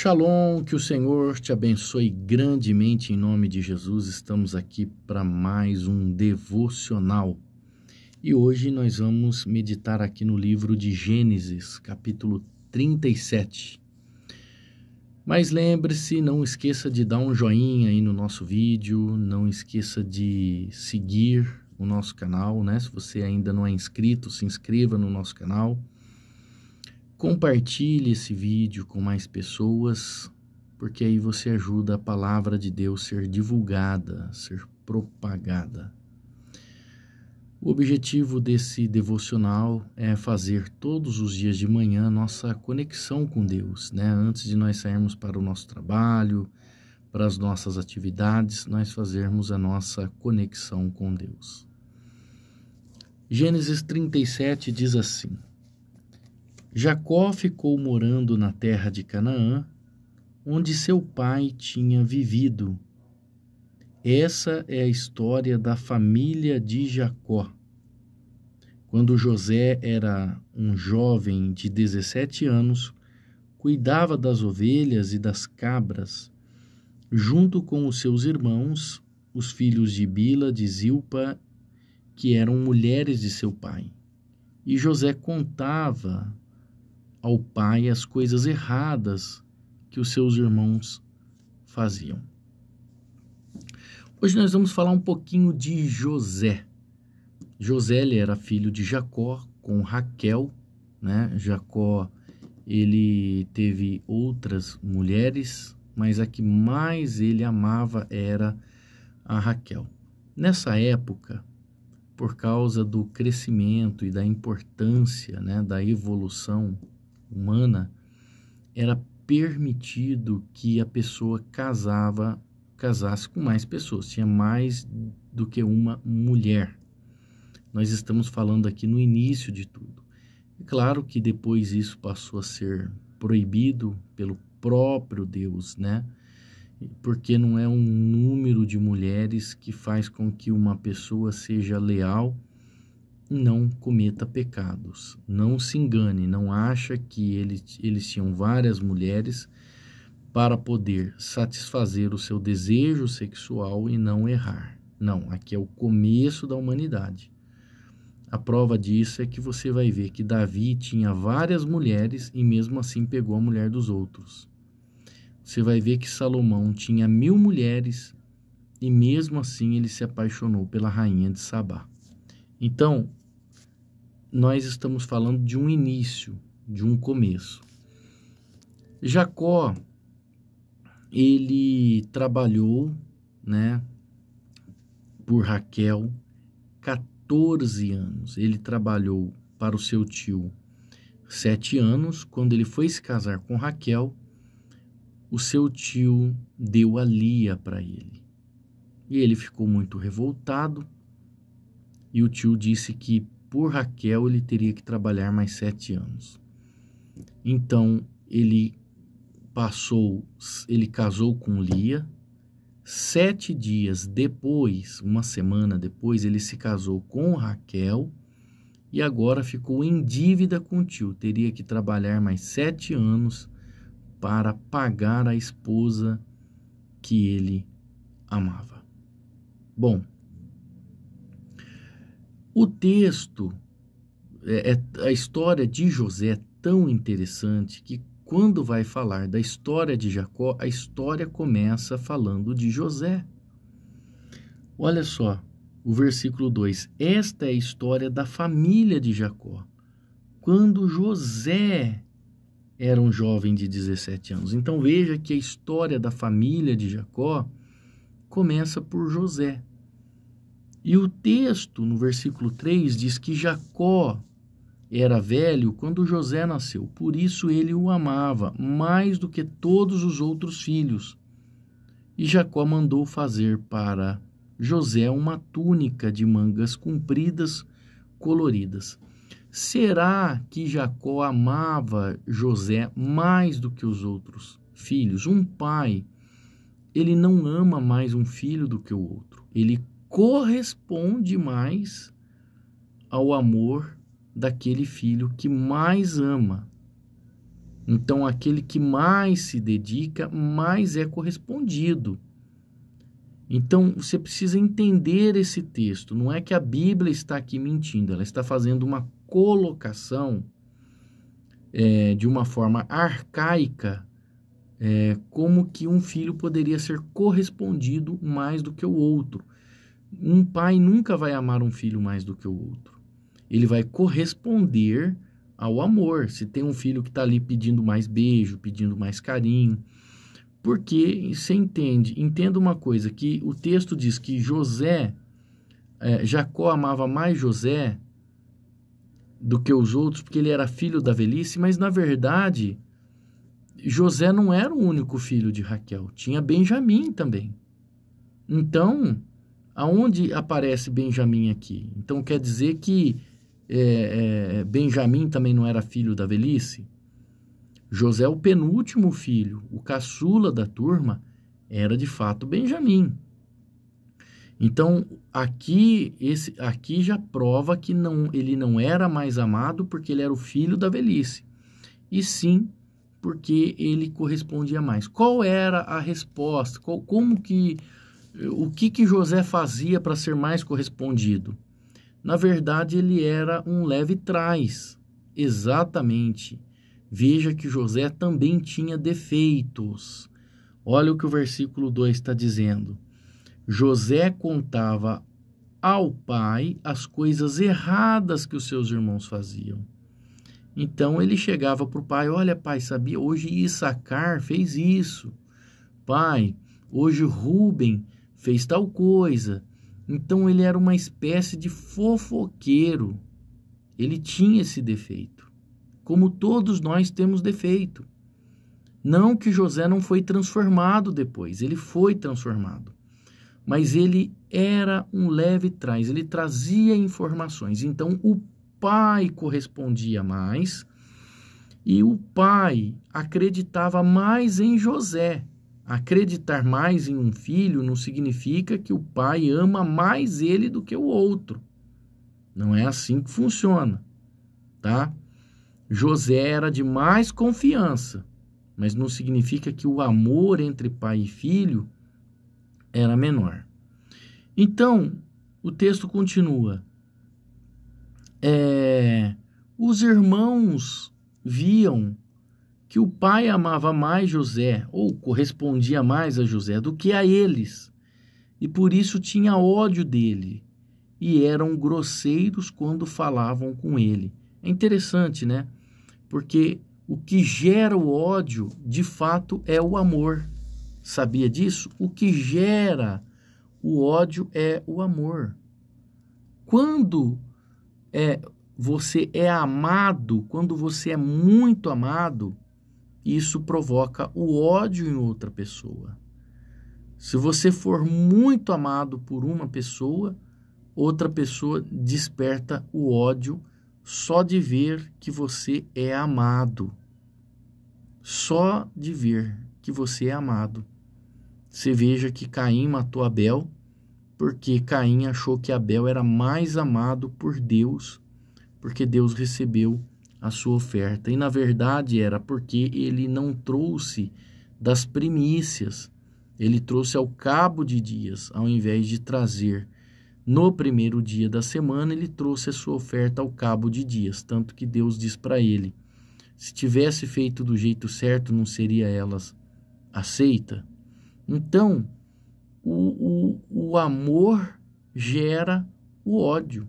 Shalom, que o Senhor te abençoe grandemente em nome de Jesus. Estamos aqui para mais um devocional. E hoje nós vamos meditar aqui no livro de Gênesis, capítulo 37. Mas lembre-se, não esqueça de dar um joinha aí no nosso vídeo, não esqueça de seguir o nosso canal, né? Se você ainda não é inscrito, se inscreva no nosso canal. Compartilhe esse vídeo com mais pessoas, porque aí você ajuda a palavra de Deus a ser divulgada, a ser propagada. O objetivo desse devocional é fazer todos os dias de manhã nossa conexão com Deus, né? Antes de nós sairmos para o nosso trabalho, para as nossas atividades, nós fazermos a nossa conexão com Deus. Gênesis 37 diz assim: Jacó ficou morando na terra de Canaã, onde seu pai tinha vivido. Essa é a história da família de Jacó. Quando José era um jovem de 17 anos, cuidava das ovelhas e das cabras, junto com os seus irmãos, os filhos de Bila, de Zilpa, que eram mulheres de seu pai. E José contava ao pai as coisas erradas que os seus irmãos faziam. Hoje nós vamos falar um pouquinho de José. José, ele era filho de Jacó com Raquel, né? Jacó, ele teve outras mulheres, mas a que mais ele amava era a Raquel. Nessa época, por causa do crescimento e da importância, né, da evolução humana, era permitido que a pessoa casasse com mais pessoas, tinha mais do que uma mulher. Nós estamos falando aqui no início de tudo. É claro que depois isso passou a ser proibido pelo próprio Deus, né? Porque não é um número de mulheres que faz com que uma pessoa seja leal, não cometa pecados. Não se engane, não acha que eles tinham várias mulheres para poder satisfazer o seu desejo sexual e não errar. Não, aqui é o começo da humanidade. A prova disso é que você vai ver que Davi tinha várias mulheres e mesmo assim pegou a mulher dos outros. Você vai ver que Salomão tinha 1000 mulheres e mesmo assim ele se apaixonou pela rainha de Sabá. Então, nós estamos falando de um início, de um começo. Jacó, ele trabalhou, né, por Raquel 14 anos. Ele trabalhou para o seu tio 7 anos. Quando ele foi se casar com Raquel, o seu tio deu a Lia para ele. E ele ficou muito revoltado. E o tio disse que por Raquel ele teria que trabalhar mais 7 anos. Então ele casou com Lia. 7 dias depois, uma semana depois, ele se casou com Raquel e agora ficou em dívida com o tio. Teria que trabalhar mais 7 anos para pagar a esposa que ele amava. Bom, o texto, a história de José é tão interessante que quando vai falar da história de Jacó, a história começa falando de José. Olha só, o versículo 2. Esta é a história da família de Jacó, quando José era um jovem de 17 anos. Então veja que a história da família de Jacó começa por José. E o texto, no versículo 3, diz que Jacó era velho quando José nasceu. Por isso ele o amava mais do que todos os outros filhos. E Jacó mandou fazer para José uma túnica de mangas compridas, coloridas. Será que Jacó amava José mais do que os outros filhos? Um pai, ele não ama mais um filho do que o outro. Ele corresponde mais ao amor daquele filho que mais ama. Então, aquele que mais se dedica, mais é correspondido. Então, você precisa entender esse texto. Não é que a Bíblia está aqui mentindo, ela está fazendo uma colocação de uma forma arcaica, como que um filho poderia ser correspondido mais do que o outro. Um pai nunca vai amar um filho mais do que o outro. Ele vai corresponder ao amor. Se tem um filho que está ali pedindo mais beijo, pedindo mais carinho, porque você entenda uma coisa, que o texto diz que Jacó amava mais José do que os outros, porque ele era filho da velhice, mas na verdade, José não era o único filho de Raquel, tinha Benjamim também. Então, aonde aparece Benjamim aqui? Então quer dizer que Benjamim também não era filho da velhice? José, o penúltimo filho, o caçula da turma, era de fato Benjamim. Então, aqui já prova que ele não era mais amado porque ele era o filho da velhice, e sim porque ele correspondia mais. Qual era a resposta? O que José fazia para ser mais correspondido? Na verdade, ele era um leve trás, exatamente. Veja que José também tinha defeitos. Olha o que o versículo 2 está dizendo. José contava ao pai as coisas erradas que os seus irmãos faziam. Então ele chegava para o pai: olha, pai, sabia? Hoje Issacar fez isso. Pai, hoje Rúben fez tal coisa. Então ele era uma espécie de fofoqueiro. Ele tinha esse defeito. Como todos nós temos defeito. Não que José não foi transformado depois, ele foi transformado. Mas ele era um leve trás, ele trazia informações. Então o pai correspondia mais e o pai acreditava mais em José. Acreditar mais em um filho não significa que o pai ama mais ele do que o outro. Não é assim que funciona, tá? José era de mais confiança, mas não significa que o amor entre pai e filho era menor. Então, o texto continua. Os irmãos viam que o pai amava mais José, ou correspondia mais a José, do que a eles, e por isso tinha ódio dele, e eram grosseiros quando falavam com ele. É interessante, né? Porque o que gera o ódio, de fato, é o amor. Sabia disso? O que gera o ódio é o amor. Quando você é amado, quando você é muito amado, isso provoca o ódio em outra pessoa. Se você for muito amado por uma pessoa, outra pessoa desperta o ódio só de ver que você é amado. Só de ver que você é amado. Você veja que Caim matou Abel, porque Caim achou que Abel era mais amado por Deus, porque Deus recebeu a sua oferta. E na verdade era porque ele não trouxe das primícias, ele trouxe ao cabo de dias, ao invés de trazer no primeiro dia da semana, ele trouxe a sua oferta ao cabo de dias, tanto que Deus diz para ele: se tivesse feito do jeito certo, não seria elas aceita? Então, o amor gera o ódio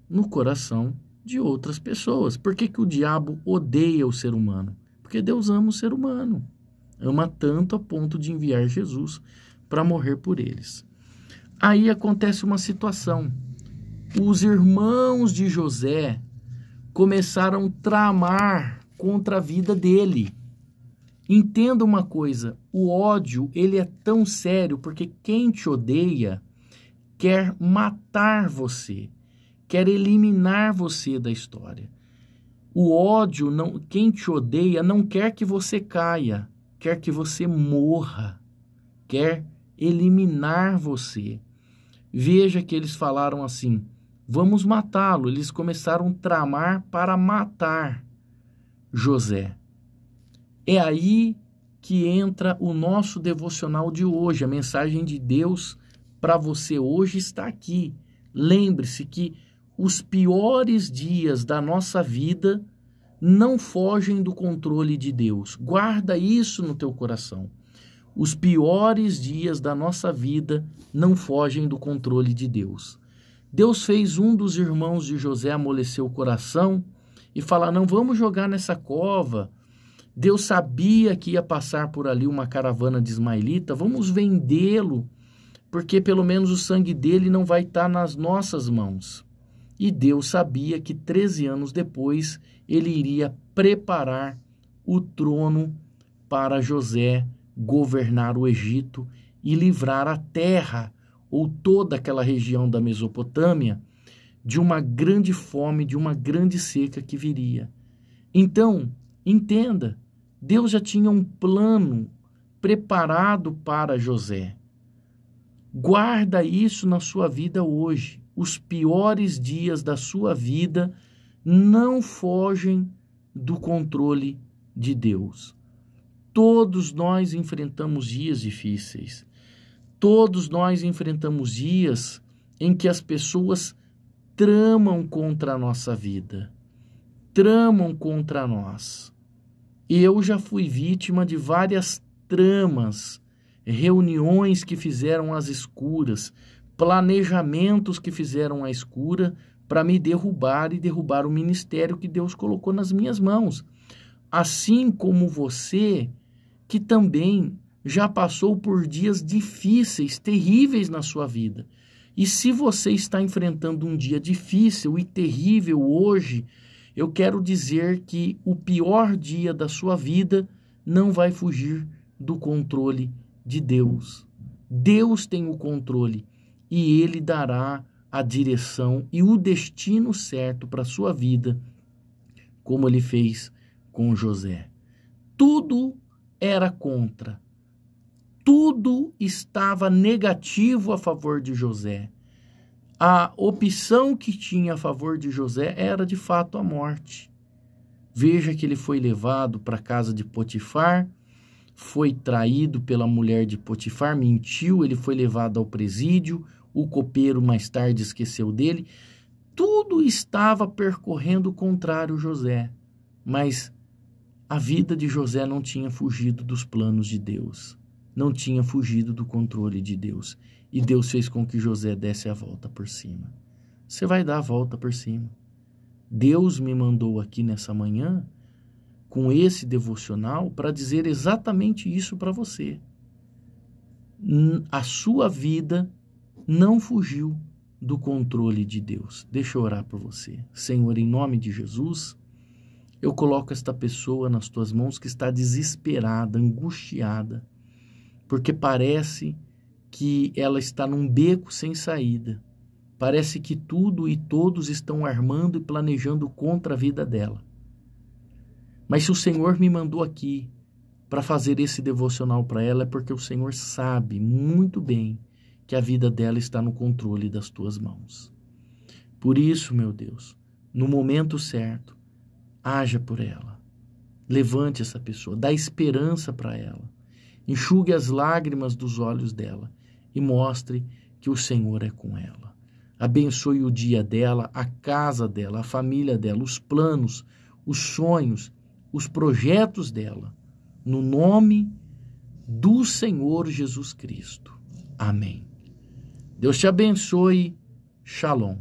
no coração de outras pessoas. Por que o diabo odeia o ser humano? Porque Deus ama o ser humano. Ama tanto a ponto de enviar Jesus para morrer por eles. Aí acontece uma situação. Os irmãos de José começaram a tramar contra a vida dele. Entenda uma coisa, o ódio, ele é tão sério porque quem te odeia quer matar você, quer eliminar você da história. O ódio, quem te odeia não quer que você caia, quer que você morra, quer eliminar você. Veja que eles falaram assim: vamos matá-lo. Eles começaram a tramar para matar José. É aí que entra o nosso devocional de hoje. A mensagem de Deus para você hoje está aqui. Lembre-se que os piores dias da nossa vida não fogem do controle de Deus. Guarda isso no teu coração. Os piores dias da nossa vida não fogem do controle de Deus. Deus fez um dos irmãos de José amolecer o coração e falar, não vamos jogar nessa cova. Deus sabia que ia passar por ali uma caravana de ismaelita, vamos vendê-lo, porque pelo menos o sangue dele não vai estar nas nossas mãos. E Deus sabia que 13 anos depois ele iria preparar o trono para José governar o Egito e livrar a terra, ou toda aquela região da Mesopotâmia, de uma grande fome, de uma grande seca que viria. Então, entenda, Deus já tinha um plano preparado para José. Guarda isso na sua vida hoje. Os piores dias da sua vida não fogem do controle de Deus. Todos nós enfrentamos dias difíceis. Todos nós enfrentamos dias em que as pessoas tramam contra a nossa vida, tramam contra nós. Eu já fui vítima de várias tramas, reuniões que fizeram às escuras, planejamentos que fizeram à escura para me derrubar e derrubar o ministério que Deus colocou nas minhas mãos. Assim como você, que também já passou por dias difíceis, terríveis na sua vida. E se você está enfrentando um dia difícil e terrível hoje, eu quero dizer que o pior dia da sua vida não vai fugir do controle de Deus. Deus tem o controle e Ele dará a direção e o destino certo para a sua vida, como Ele fez com José. Tudo era contra. Tudo estava negativo a favor de José. A opção que tinha a favor de José era de fato a morte. Veja que ele foi levado para a casa de Potifar, foi traído pela mulher de Potifar, mentiu, ele foi levado ao presídio, o copeiro mais tarde esqueceu dele. Tudo estava percorrendo o contrário José, mas a vida de José não tinha fugido dos planos de Deus, não tinha fugido do controle de Deus. E Deus fez com que José desse a volta por cima. Você vai dar a volta por cima. Deus me mandou aqui nessa manhã, com esse devocional, para dizer exatamente isso para você. A sua vida não fugiu do controle de Deus. Deixa eu orar por você. Senhor, em nome de Jesus, eu coloco esta pessoa nas tuas mãos que está desesperada, angustiada, porque parece que ela está num beco sem saída. Parece que tudo e todos estão armando e planejando contra a vida dela. Mas se o Senhor me mandou aqui para fazer esse devocional para ela, é porque o Senhor sabe muito bem que a vida dela está no controle das tuas mãos. Por isso, meu Deus, no momento certo, haja por ela. Levante essa pessoa, dá esperança para ela. Enxugue as lágrimas dos olhos dela e mostre que o Senhor é com ela. Abençoe o dia dela, a casa dela, a família dela, os planos, os sonhos, os projetos dela. No nome do Senhor Jesus Cristo. Amém. Deus te abençoe. Shalom.